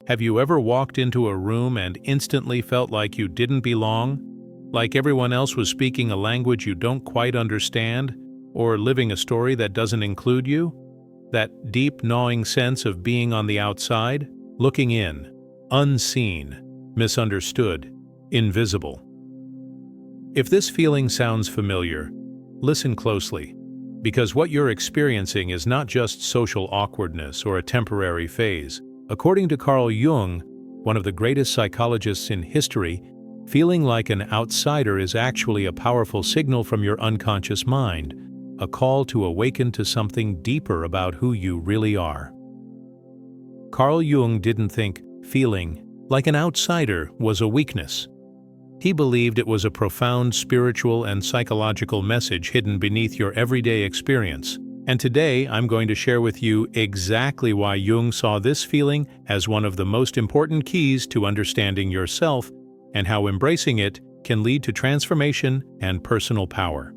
Have you ever walked into a room and instantly felt like you didn't belong? Like everyone else was speaking a language you don't quite understand, or living a story that doesn't include you? That deep, gnawing sense of being on the outside, looking in, unseen, misunderstood, invisible. If this feeling sounds familiar, listen closely, because what you're experiencing is not just social awkwardness or a temporary phase. According to Carl Jung, one of the greatest psychologists in history, feeling like an outsider is actually a powerful signal from your unconscious mind, a call to awaken to something deeper about who you really are. Carl Jung didn't think feeling like an outsider was a weakness. He believed it was a profound spiritual and psychological message hidden beneath your everyday experience. And today, I'm going to share with you exactly why Jung saw this feeling as one of the most important keys to understanding yourself and how embracing it can lead to transformation and personal power.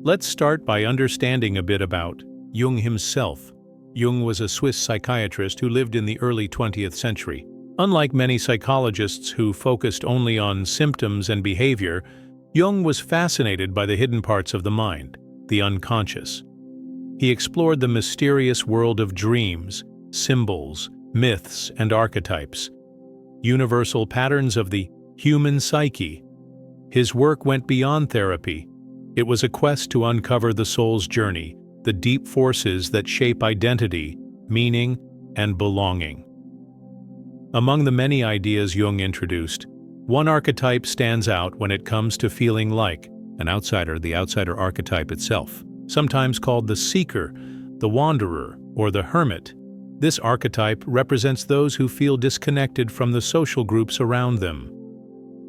Let's start by understanding a bit about Jung himself. Jung was a Swiss psychiatrist who lived in the early 20th century. Unlike many psychologists who focused only on symptoms and behavior, Jung was fascinated by the hidden parts of the mind, the unconscious. He explored the mysterious world of dreams, symbols, myths, and archetypes, universal patterns of the human psyche. His work went beyond therapy. It was a quest to uncover the soul's journey, the deep forces that shape identity, meaning, and belonging. Among the many ideas Jung introduced, one archetype stands out when it comes to feeling like an outsider, the outsider archetype itself, sometimes called the seeker, the wanderer, or the hermit. This archetype represents those who feel disconnected from the social groups around them.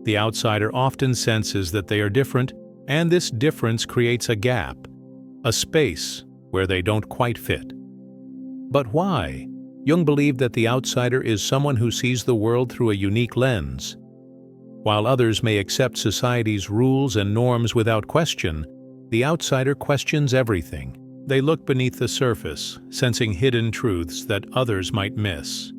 The outsider often senses that they are different, and this difference creates a gap, a space where they don't quite fit. But why? Jung believed that the outsider is someone who sees the world through a unique lens. While others may accept society's rules and norms without question, the outsider questions everything. They look beneath the surface, sensing hidden truths that others might miss.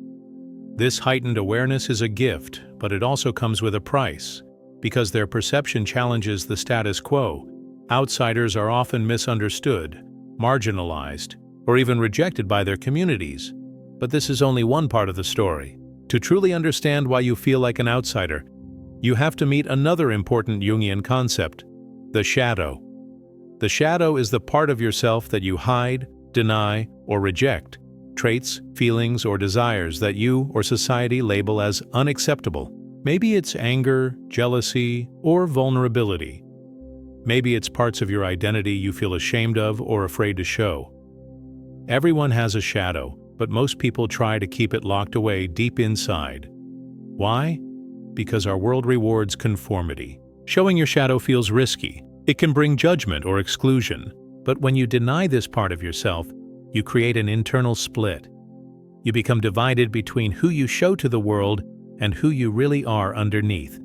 This heightened awareness is a gift, but it also comes with a price. Because their perception challenges the status quo, outsiders are often misunderstood, marginalized, or even rejected by their communities. But this is only one part of the story. To truly understand why you feel like an outsider, you have to meet another important Jungian concept, the shadow. The shadow is the part of yourself that you hide, deny, or reject, traits, feelings, or desires that you or society label as unacceptable. Maybe it's anger, jealousy, or vulnerability. Maybe it's parts of your identity you feel ashamed of or afraid to show. Everyone has a shadow, but most people try to keep it locked away deep inside. Why? Because our world rewards conformity. Showing your shadow feels risky. It can bring judgment or exclusion. But when you deny this part of yourself, you create an internal split. You become divided between who you show to the world and who you really are underneath.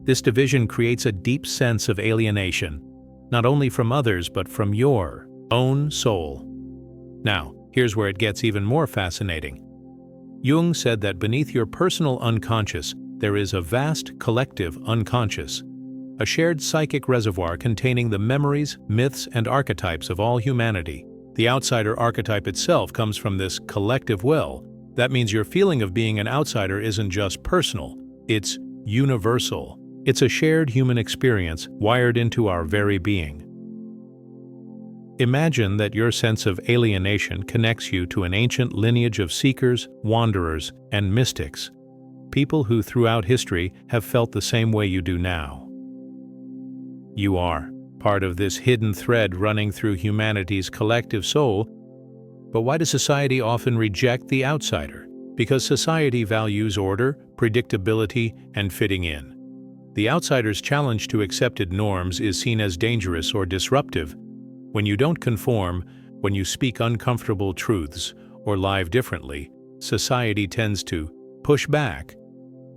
This division creates a deep sense of alienation, not only from others but from your own soul. Now, here's where it gets even more fascinating. Jung said that beneath your personal unconscious, there is a vast collective unconscious, a shared psychic reservoir containing the memories, myths, and archetypes of all humanity. The outsider archetype itself comes from this collective well. That means your feeling of being an outsider isn't just personal, it's universal. It's a shared human experience wired into our very being. Imagine that your sense of alienation connects you to an ancient lineage of seekers, wanderers, and mystics, people who throughout history have felt the same way you do now. You are part of this hidden thread running through humanity's collective soul. But why does society often reject the outsider? Because society values order, predictability, and fitting in. The outsider's challenge to accepted norms is seen as dangerous or disruptive. When you don't conform, when you speak uncomfortable truths or live differently, society tends to push back.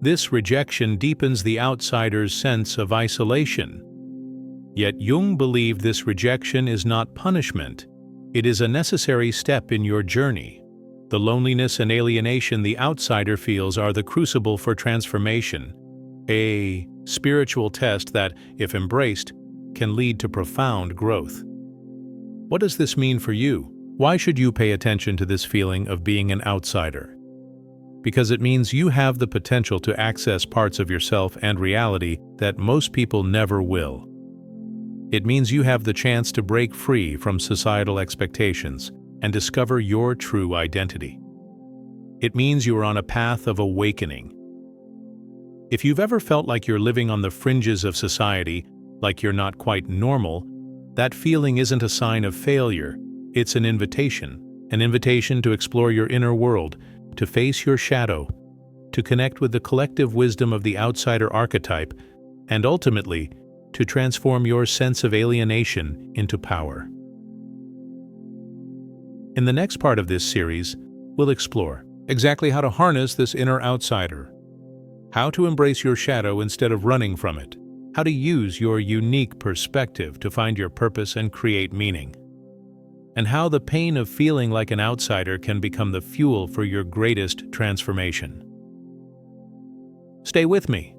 This rejection deepens the outsider's sense of isolation. Yet Jung believed this rejection is not punishment. It is a necessary step in your journey. The loneliness and alienation the outsider feels are the crucible for transformation, a spiritual test that, if embraced, can lead to profound growth. What does this mean for you? Why should you pay attention to this feeling of being an outsider? Because it means you have the potential to access parts of yourself and reality that most people never will. It means you have the chance to break free from societal expectations and discover your true identity. It means you are on a path of awakening. If you've ever felt like you're living on the fringes of society, like you're not quite normal, that feeling isn't a sign of failure. It's an invitation to explore your inner world, to face your shadow, to connect with the collective wisdom of the outsider archetype, and ultimately, to transform your sense of alienation into power. In the next part of this series, we'll explore exactly how to harness this inner outsider, how to embrace your shadow instead of running from it, how to use your unique perspective to find your purpose and create meaning, and how the pain of feeling like an outsider can become the fuel for your greatest transformation. Stay with me,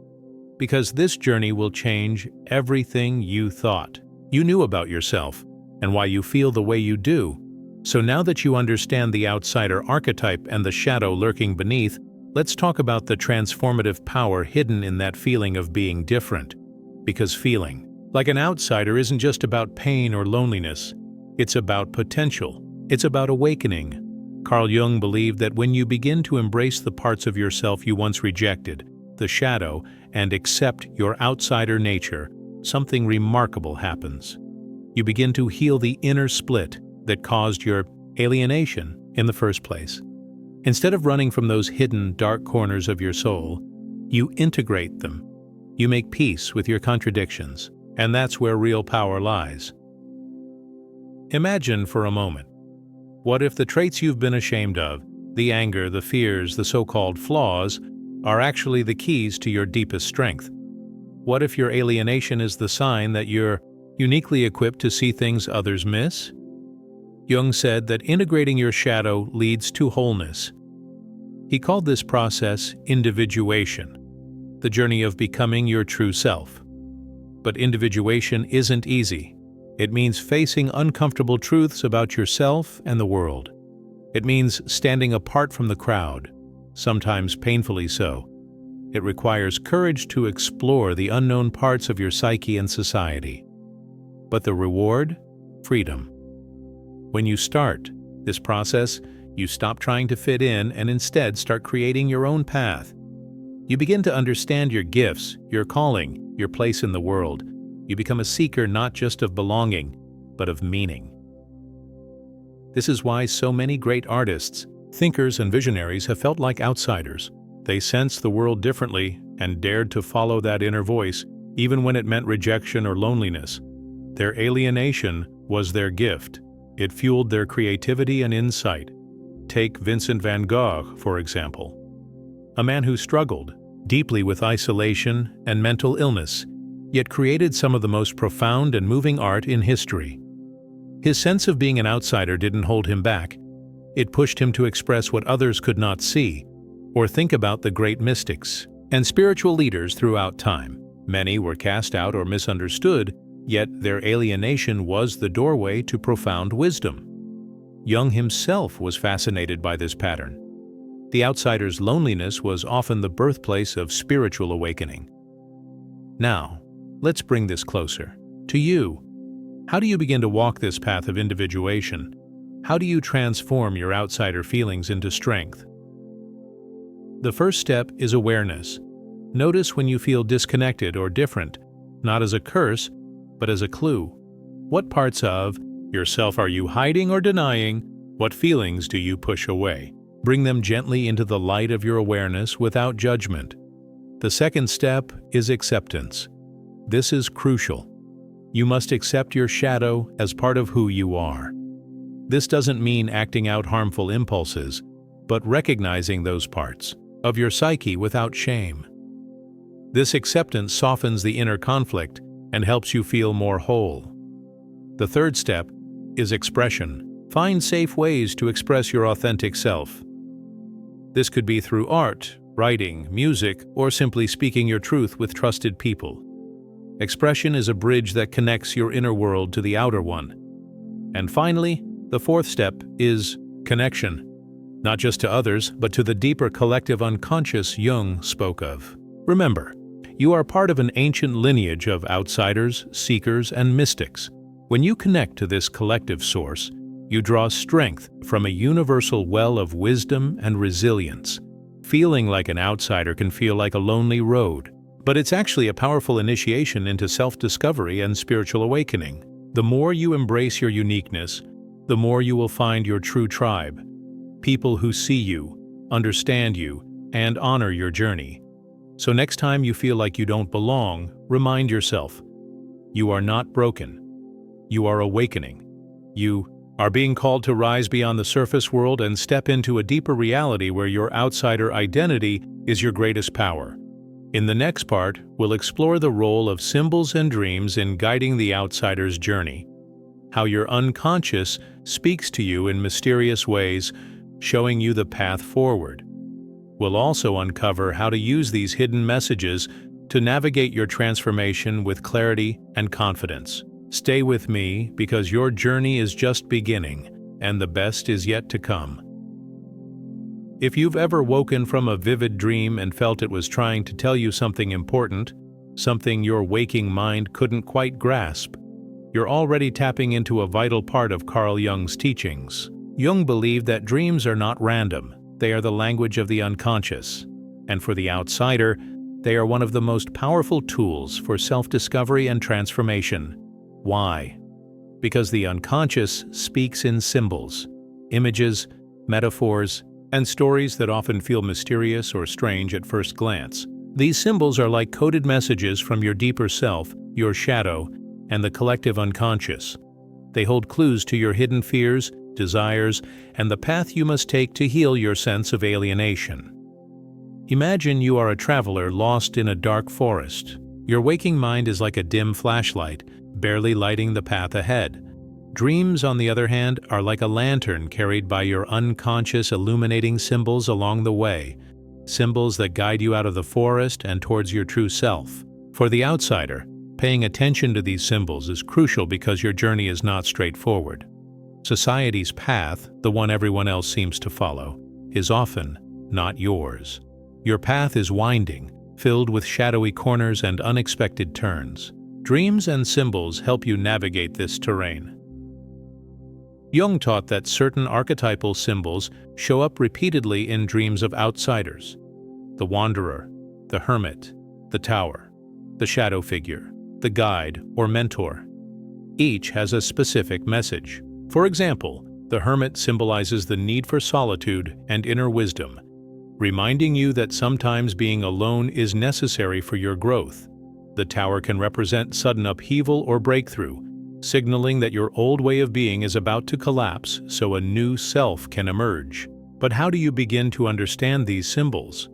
because this journey will change everything you thought you knew about yourself and why you feel the way you do. So now that you understand the outsider archetype and the shadow lurking beneath, let's talk about the transformative power hidden in that feeling of being different. Because feeling like an outsider isn't just about pain or loneliness, it's about potential. It's about awakening. Carl Jung believed that when you begin to embrace the parts of yourself you once rejected, the shadow, and accept your outsider nature, something remarkable happens. You begin to heal the inner split that caused your alienation in the first place. Instead of running from those hidden, dark corners of your soul, you integrate them. You make peace with your contradictions, and that's where real power lies. Imagine for a moment, what if the traits you've been ashamed of, the anger, the fears, the so-called flaws, are actually the keys to your deepest strength? What if your alienation is the sign that you're uniquely equipped to see things others miss? Jung said that integrating your shadow leads to wholeness. He called this process individuation, the journey of becoming your true self. But individuation isn't easy. It means facing uncomfortable truths about yourself and the world. It means standing apart from the crowd, sometimes painfully so. It requires courage to explore the unknown parts of your psyche and society. But the reward? Freedom. When you start this process, you stop trying to fit in and instead start creating your own path. You begin to understand your gifts, your calling, your place in the world. You become a seeker not just of belonging, but of meaning. This is why so many great artists, thinkers, and visionaries have felt like outsiders. They sensed the world differently and dared to follow that inner voice, even when it meant rejection or loneliness. Their alienation was their gift. It fueled their creativity and insight. Take Vincent van Gogh, for example. A man who struggled deeply with isolation and mental illness, yet created some of the most profound and moving art in history. His sense of being an outsider didn't hold him back. It pushed him to express what others could not see, or think about the great mystics and spiritual leaders throughout time. Many were cast out or misunderstood, yet their alienation was the doorway to profound wisdom. Jung himself was fascinated by this pattern. The outsider's loneliness was often the birthplace of spiritual awakening. Now, let's bring this closer to you. How do you begin to walk this path of individuation? How do you transform your outsider feelings into strength? The first step is awareness. Notice when you feel disconnected or different, not as a curse, but as a clue. What parts of yourself are you hiding or denying? What feelings do you push away? Bring them gently into the light of your awareness without judgment. The second step is acceptance. This is crucial. You must accept your shadow as part of who you are. This doesn't mean acting out harmful impulses, but recognizing those parts of your psyche without shame. This acceptance softens the inner conflict and helps you feel more whole. The third step is expression. Find safe ways to express your authentic self. This could be through art, writing, music, or simply speaking your truth with trusted people. Expression is a bridge that connects your inner world to the outer one. And finally, the fourth step is connection. Not just to others, but to the deeper collective unconscious Jung spoke of. Remember, you are part of an ancient lineage of outsiders, seekers, and mystics. When you connect to this collective source, you draw strength from a universal well of wisdom and resilience. Feeling like an outsider can feel like a lonely road, but it's actually a powerful initiation into self-discovery and spiritual awakening. The more you embrace your uniqueness, the more you will find your true tribe. People who see you, understand you, and honor your journey. So next time you feel like you don't belong, remind yourself, you are not broken. You are awakening. You are being called to rise beyond the surface world and step into a deeper reality where your outsider identity is your greatest power. In the next part, we'll explore the role of symbols and dreams in guiding the outsider's journey. How your unconscious speaks to you in mysterious ways, showing you the path forward. We'll also uncover how to use these hidden messages to navigate your transformation with clarity and confidence. Stay with me because your journey is just beginning, and the best is yet to come. If you've ever woken from a vivid dream and felt it was trying to tell you something important, something your waking mind couldn't quite grasp, you're already tapping into a vital part of Carl Jung's teachings. Jung believed that dreams are not random, they are the language of the unconscious. And for the outsider, they are one of the most powerful tools for self-discovery and transformation. Why? Because the unconscious speaks in symbols, images, metaphors, and stories that often feel mysterious or strange at first glance. These symbols are like coded messages from your deeper self, your shadow, and the collective unconscious. They hold clues to your hidden fears, desires, and the path you must take to heal your sense of alienation. Imagine you are a traveler lost in a dark forest. Your waking mind is like a dim flashlight, barely lighting the path ahead. Dreams, on the other hand, are like a lantern carried by your unconscious, illuminating symbols along the way, symbols that guide you out of the forest and towards your true self. For the outsider, paying attention to these symbols is crucial because your journey is not straightforward. Society's path, the one everyone else seems to follow, is often not yours. Your path is winding, filled with shadowy corners and unexpected turns. Dreams and symbols help you navigate this terrain. Jung taught that certain archetypal symbols show up repeatedly in dreams of outsiders: the wanderer, the hermit, the tower, the shadow figure, the guide or mentor. Each has a specific message. For example, the hermit symbolizes the need for solitude and inner wisdom, reminding you that sometimes being alone is necessary for your growth. The tower can represent sudden upheaval or breakthrough, signaling that your old way of being is about to collapse so a new self can emerge. But how do you begin to understand these symbols?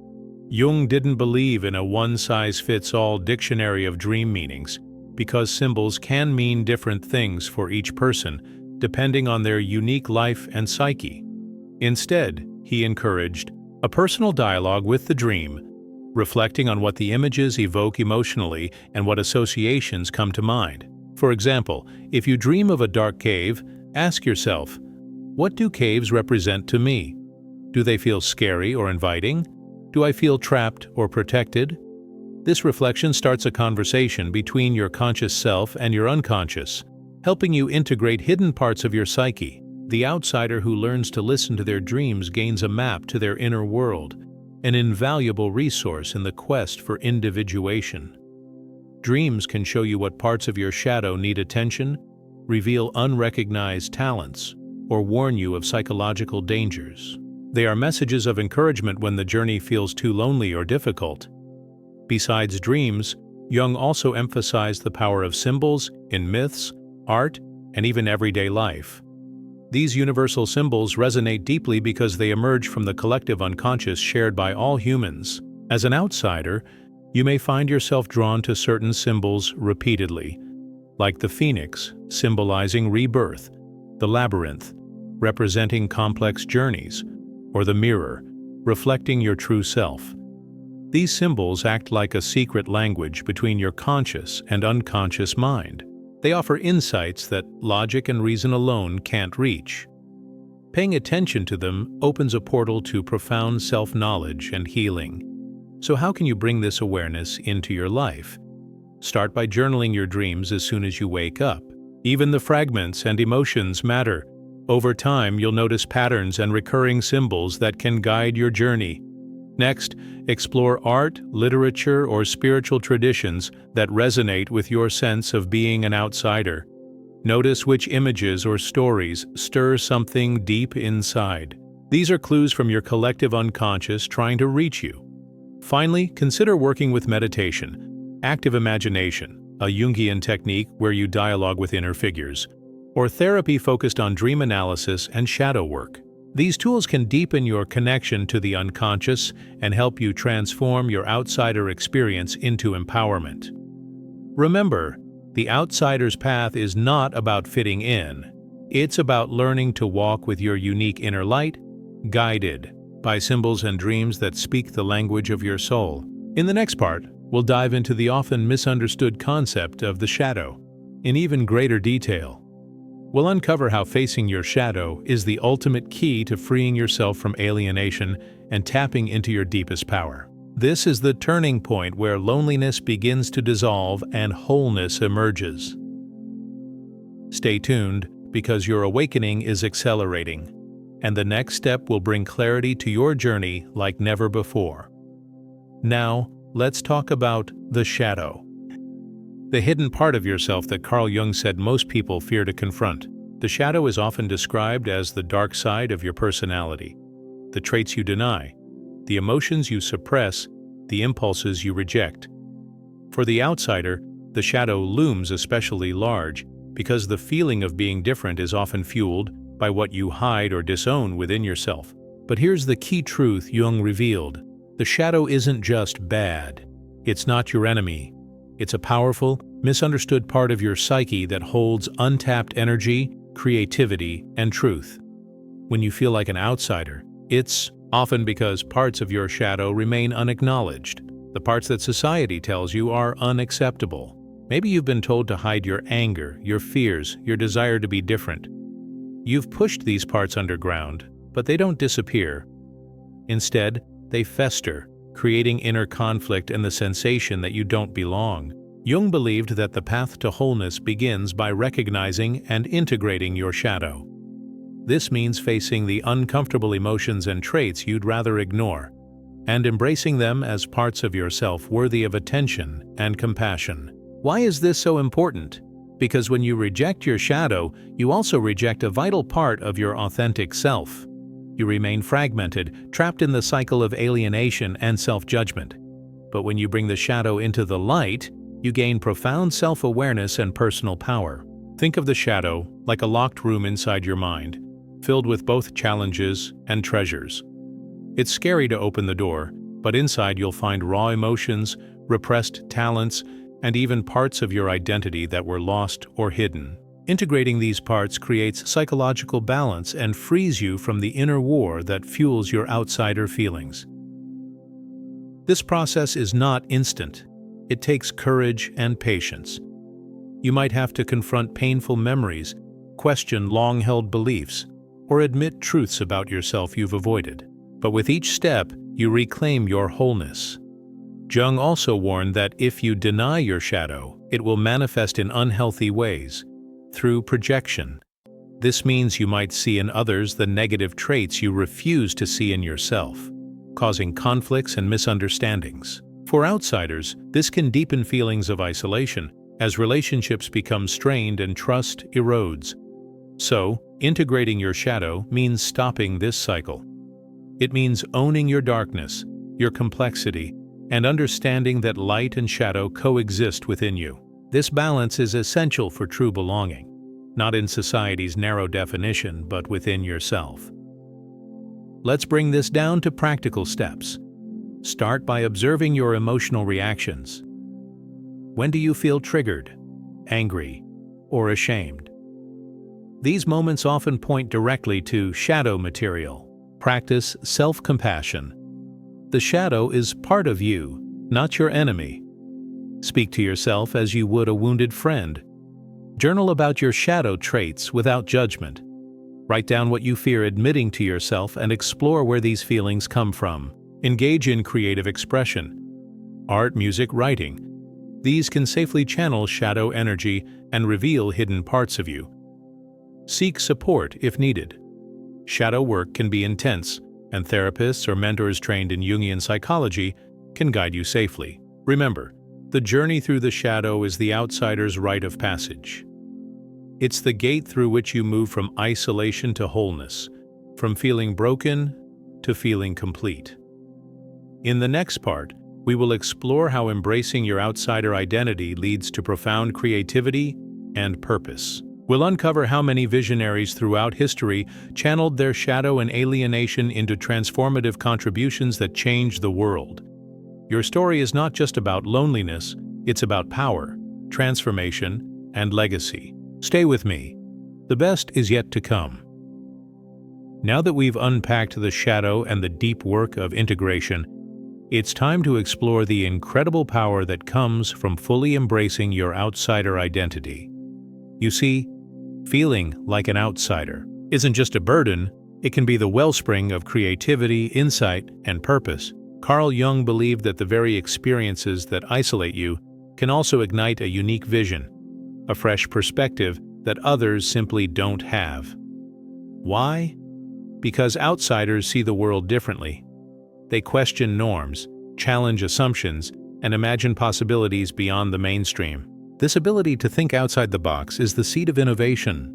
Jung didn't believe in a one-size-fits-all dictionary of dream meanings, because symbols can mean different things for each person, depending on their unique life and psyche. Instead, he encouraged a personal dialogue with the dream, reflecting on what the images evoke emotionally and what associations come to mind. For example, if you dream of a dark cave, ask yourself, what do caves represent to me? Do they feel scary or inviting? Do I feel trapped or protected? This reflection starts a conversation between your conscious self and your unconscious, helping you integrate hidden parts of your psyche. The outsider who learns to listen to their dreams gains a map to their inner world, an invaluable resource in the quest for individuation. Dreams can show you what parts of your shadow need attention, reveal unrecognized talents, or warn you of psychological dangers. They are messages of encouragement when the journey feels too lonely or difficult. Besides dreams, Jung also emphasized the power of symbols in myths, art, and even everyday life. These universal symbols resonate deeply because they emerge from the collective unconscious shared by all humans. As an outsider, you may find yourself drawn to certain symbols repeatedly, like the phoenix, symbolizing rebirth, the labyrinth, representing complex journeys, or the mirror, reflecting your true self. These symbols act like a secret language between your conscious and unconscious mind. They offer insights that logic and reason alone can't reach. Paying attention to them opens a portal to profound self-knowledge and healing. So how can you bring this awareness into your life? Start by journaling your dreams as soon as you wake up. Even the fragments and emotions matter. Over time, you'll notice patterns and recurring symbols that can guide your journey. Next, explore art, literature, or spiritual traditions that resonate with your sense of being an outsider. Notice which images or stories stir something deep inside. These are clues from your collective unconscious trying to reach you. Finally, consider working with meditation, active imagination, a Jungian technique where you dialogue with inner figures, or therapy focused on dream analysis and shadow work. These tools can deepen your connection to the unconscious and help you transform your outsider experience into empowerment. Remember, the outsider's path is not about fitting in. It's about learning to walk with your unique inner light, guided by symbols and dreams that speak the language of your soul. In the next part, we'll dive into the often misunderstood concept of the shadow in even greater detail. We'll uncover how facing your shadow is the ultimate key to freeing yourself from alienation and tapping into your deepest power. This is the turning point where loneliness begins to dissolve and wholeness emerges. Stay tuned, because your awakening is accelerating, and the next step will bring clarity to your journey like never before. Now, let's talk about the shadow. The hidden part of yourself that Carl Jung said most people fear to confront. The shadow is often described as the dark side of your personality, the traits you deny, the emotions you suppress, the impulses you reject. For the outsider, the shadow looms especially large because the feeling of being different is often fueled by what you hide or disown within yourself. But here's the key truth Jung revealed. The shadow isn't just bad. It's not your enemy. It's a powerful, misunderstood part of your psyche that holds untapped energy, creativity, and truth. When you feel like an outsider, it's often because parts of your shadow remain unacknowledged, the parts that society tells you are unacceptable. Maybe you've been told to hide your anger, your fears, your desire to be different. You've pushed these parts underground, but they don't disappear. Instead, they fester, creating inner conflict and the sensation that you don't belong. Jung believed that the path to wholeness begins by recognizing and integrating your shadow. This means facing the uncomfortable emotions and traits you'd rather ignore, and embracing them as parts of yourself worthy of attention and compassion. Why is this so important? Because when you reject your shadow, you also reject a vital part of your authentic self. You remain fragmented, trapped in the cycle of alienation and self-judgment. But when you bring the shadow into the light, you gain profound self-awareness and personal power. Think of the shadow like a locked room inside your mind, filled with both challenges and treasures. It's scary to open the door, but inside you'll find raw emotions, repressed talents, and even parts of your identity that were lost or hidden. Integrating these parts creates psychological balance and frees you from the inner war that fuels your outsider feelings. This process is not instant. It takes courage and patience. You might have to confront painful memories, question long-held beliefs, or admit truths about yourself you've avoided. But with each step, you reclaim your wholeness. Jung also warned that if you deny your shadow, it will manifest in unhealthy ways, through projection. This means you might see in others the negative traits you refuse to see in yourself, causing conflicts and misunderstandings. For outsiders, this can deepen feelings of isolation as relationships become strained and trust erodes. So, integrating your shadow means stopping this cycle. It means owning your darkness, your complexity, and understanding that light and shadow coexist within you. This balance is essential for true belonging, not in society's narrow definition, but within yourself. Let's bring this down to practical steps. Start by observing your emotional reactions. When do you feel triggered, angry, or ashamed? These moments often point directly to shadow material. Practice self-compassion. The shadow is part of you, not your enemy. Speak to yourself as you would a wounded friend. Journal about your shadow traits without judgment. Write down what you fear admitting to yourself and explore where these feelings come from. Engage in creative expression. Art, music, writing. These can safely channel shadow energy and reveal hidden parts of you. Seek support if needed. Shadow work can be intense, and therapists or mentors trained in Jungian psychology can guide you safely. Remember, the journey through the shadow is the outsider's rite of passage. It's the gate through which you move from isolation to wholeness, from feeling broken to feeling complete. In the next part, we will explore how embracing your outsider identity leads to profound creativity and purpose. We'll uncover how many visionaries throughout history channeled their shadow and alienation into transformative contributions that changed the world. Your story is not just about loneliness, it's about power, transformation, and legacy. Stay with me. The best is yet to come. Now that we've unpacked the shadow and the deep work of integration, it's time to explore the incredible power that comes from fully embracing your outsider identity. You see, feeling like an outsider isn't just a burden, it can be the wellspring of creativity, insight, and purpose. Carl Jung believed that the very experiences that isolate you can also ignite a unique vision, a fresh perspective that others simply don't have. Why? Because outsiders see the world differently. They question norms, challenge assumptions, and imagine possibilities beyond the mainstream. This ability to think outside the box is the seed of innovation.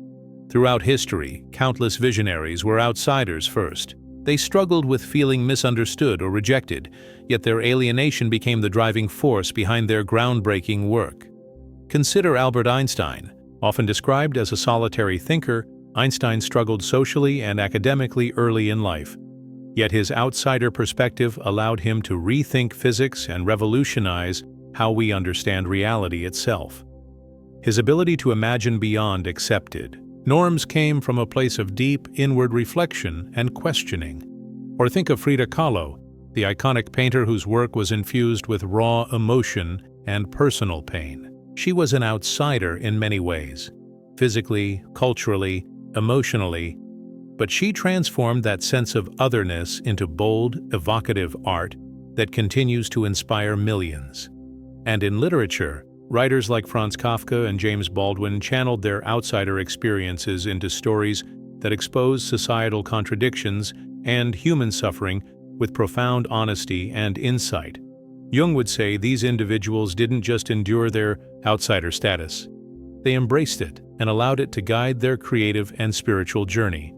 Throughout history, countless visionaries were outsiders first. They struggled with feeling misunderstood or rejected, yet their alienation became the driving force behind their groundbreaking work. Consider Albert Einstein. Often described as a solitary thinker, Einstein struggled socially and academically early in life. Yet his outsider perspective allowed him to rethink physics and revolutionize how we understand reality itself. His ability to imagine beyond accepted norms came from a place of deep inward reflection and questioning. Or think of Frida Kahlo, the iconic painter whose work was infused with raw emotion and personal pain. She was an outsider in many ways, physically, culturally, emotionally, but she transformed that sense of otherness into bold, evocative art that continues to inspire millions. And in literature, writers like Franz Kafka and James Baldwin channeled their outsider experiences into stories that expose societal contradictions and human suffering with profound honesty and insight. Jung would say these individuals didn't just endure their outsider status. They embraced it and allowed it to guide their creative and spiritual journey.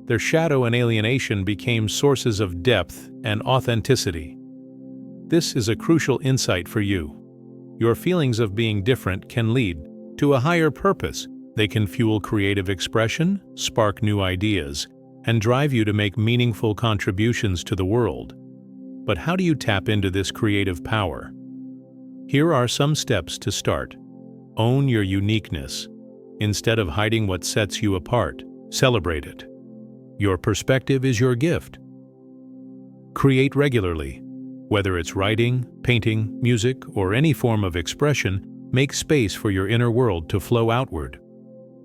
Their shadow and alienation became sources of depth and authenticity. This is a crucial insight for you. Your feelings of being different can lead to a higher purpose. They can fuel creative expression, spark new ideas, and drive you to make meaningful contributions to the world. But how do you tap into this creative power? Here are some steps to start. Own your uniqueness. Instead of hiding what sets you apart, celebrate it. Your perspective is your gift. Create regularly. Whether it's writing, painting, music, or any form of expression, make space for your inner world to flow outward.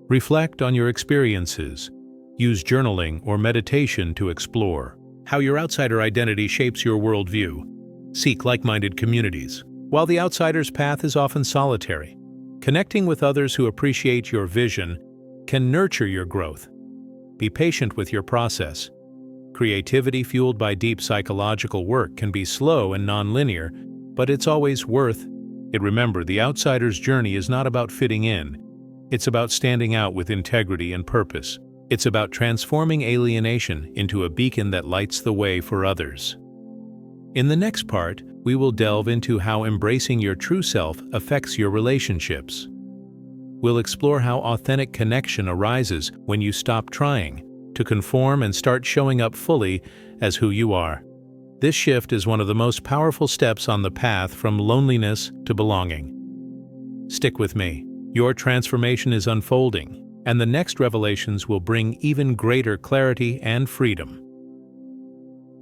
Reflect on your experiences. Use journaling or meditation to explore how your outsider identity shapes your worldview. Seek like-minded communities. While the outsider's path is often solitary, connecting with others who appreciate your vision can nurture your growth. Be patient with your process. Creativity fueled by deep psychological work can be slow and non-linear, but it's always worth it. Remember, the outsider's journey is not about fitting in. It's about standing out with integrity and purpose. It's about transforming alienation into a beacon that lights the way for others. In the next part, we will delve into how embracing your true self affects your relationships. We'll explore how authentic connection arises when you stop trying to conform and start showing up fully as who you are. This shift is one of the most powerful steps on the path from loneliness to belonging. Stick with me. Your transformation is unfolding, and the next revelations will bring even greater clarity and freedom.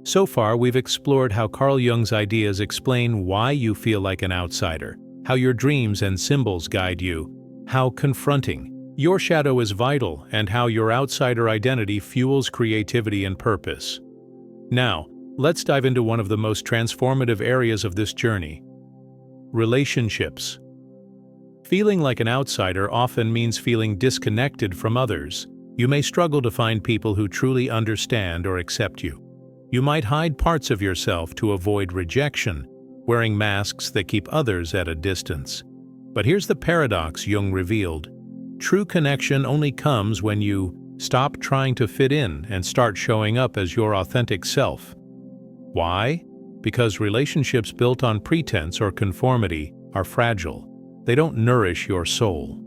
So far, we've explored how Carl Jung's ideas explain why you feel like an outsider, how your dreams and symbols guide you, how confronting your shadow is vital, and how your outsider identity fuels creativity and purpose. Now, let's dive into one of the most transformative areas of this journey: relationships. Feeling like an outsider often means feeling disconnected from others. You may struggle to find people who truly understand or accept you. You might hide parts of yourself to avoid rejection, wearing masks that keep others at a distance. But here's the paradox Jung revealed. True connection only comes when you stop trying to fit in and start showing up as your authentic self. Why? Because relationships built on pretense or conformity are fragile. They don't nourish your soul.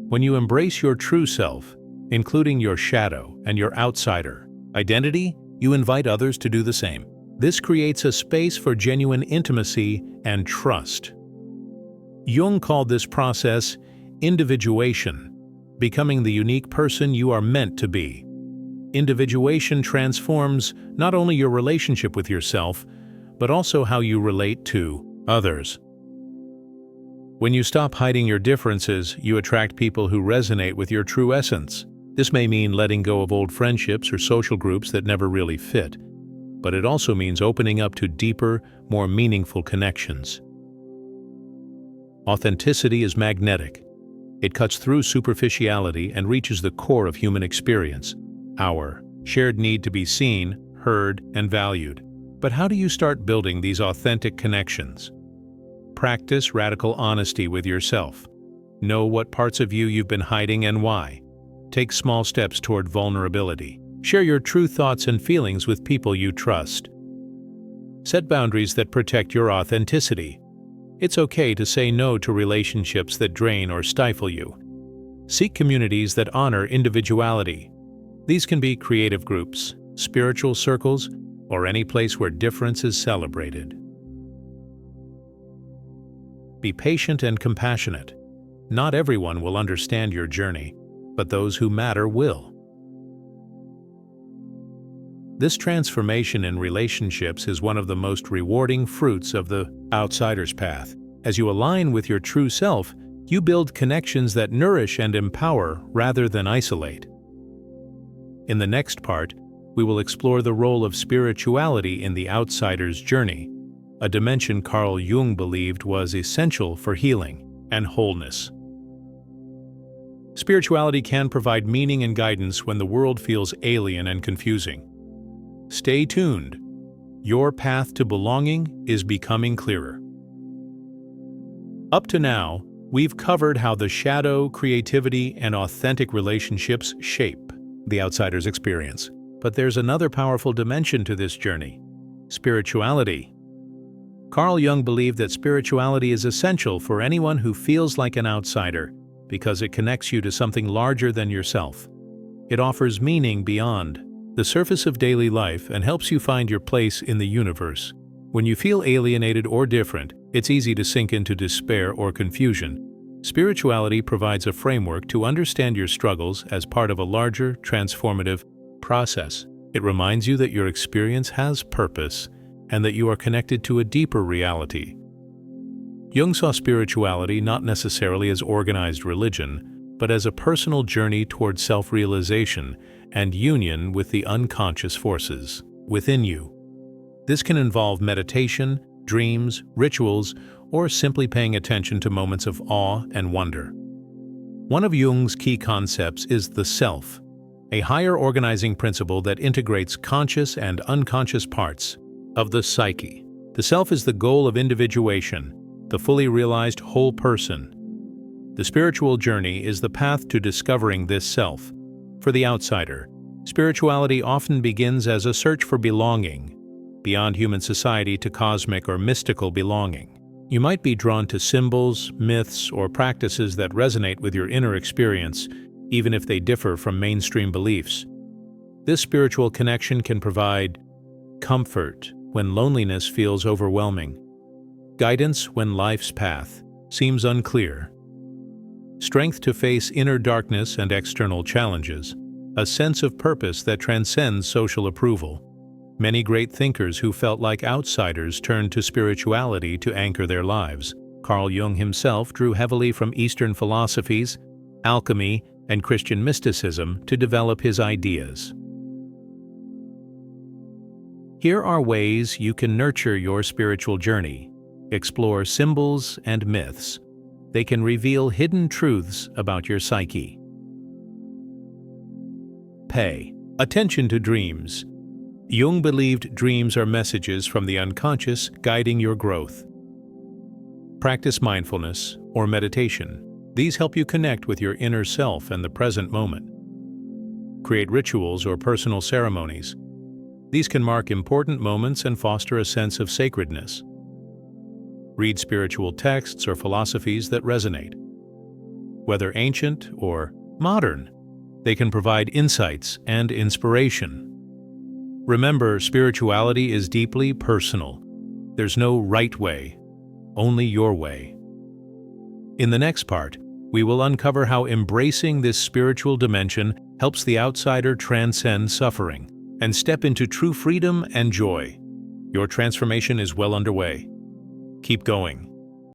When you embrace your true self, including your shadow and your outsider identity, you invite others to do the same. This creates a space for genuine intimacy and trust. Jung called this process individuation, becoming the unique person you are meant to be. Individuation transforms not only your relationship with yourself, but also how you relate to others. When you stop hiding your differences, you attract people who resonate with your true essence. This may mean letting go of old friendships or social groups that never really fit, but it also means opening up to deeper, more meaningful connections. Authenticity is magnetic. It cuts through superficiality and reaches the core of human experience, our shared need to be seen, heard, and valued. But how do you start building these authentic connections? Practice radical honesty with yourself. Know what parts of you you've been hiding and why. Take small steps toward vulnerability. Share your true thoughts and feelings with people you trust. Set boundaries that protect your authenticity. It's okay to say no to relationships that drain or stifle you. Seek communities that honor individuality. These can be creative groups, spiritual circles, or any place where difference is celebrated. Be patient and compassionate. Not everyone will understand your journey, but those who matter will. This transformation in relationships is one of the most rewarding fruits of the outsider's path. As you align with your true self, you build connections that nourish and empower rather than isolate. In the next part, we will explore the role of spirituality in the outsider's journey, a dimension Carl Jung believed was essential for healing and wholeness. Spirituality can provide meaning and guidance when the world feels alien and confusing. Stay tuned. Your path to belonging is becoming clearer. Up to now, we've covered how the shadow, creativity, and authentic relationships shape the outsider's experience. But there's another powerful dimension to this journey: spirituality. Carl Jung believed that spirituality is essential for anyone who feels like an outsider because it connects you to something larger than yourself. It offers meaning beyond the surface of daily life and helps you find your place in the universe. When you feel alienated or different, it's easy to sink into despair or confusion. Spirituality provides a framework to understand your struggles as part of a larger, transformative process. It reminds you that your experience has purpose and that you are connected to a deeper reality. Jung saw spirituality not necessarily as organized religion, but as a personal journey toward self-realization and union with the unconscious forces within you. This can involve meditation, dreams, rituals, or simply paying attention to moments of awe and wonder. One of Jung's key concepts is the self, a higher organizing principle that integrates conscious and unconscious parts of the psyche. The self is the goal of individuation, the fully realized whole person. The spiritual journey is the path to discovering this self. For the outsider, spirituality often begins as a search for belonging, beyond human society to cosmic or mystical belonging. You might be drawn to symbols, myths, or practices that resonate with your inner experience, even if they differ from mainstream beliefs. This spiritual connection can provide comfort when loneliness feels overwhelming, guidance when life's path seems unclear. strength to face inner darkness and external challenges, a sense of purpose that transcends social approval. Many great thinkers who felt like outsiders turned to spirituality to anchor their lives. Carl Jung himself drew heavily from Eastern philosophies, alchemy, and Christian mysticism to develop his ideas. Here are ways you can nurture your spiritual journey. Explore symbols and myths. They can reveal hidden truths about your psyche. Pay attention to dreams. Jung believed dreams are messages from the unconscious guiding your growth. Practice mindfulness or meditation. These help you connect with your inner self and the present moment. Create rituals or personal ceremonies. These can mark important moments and foster a sense of sacredness. Read spiritual texts or philosophies that resonate. Whether ancient or modern, they can provide insights and inspiration. Remember, spirituality is deeply personal. There's no right way, only your way. In the next part, we will uncover how embracing this spiritual dimension helps the outsider transcend suffering and step into true freedom and joy. Your transformation is well underway. Keep going.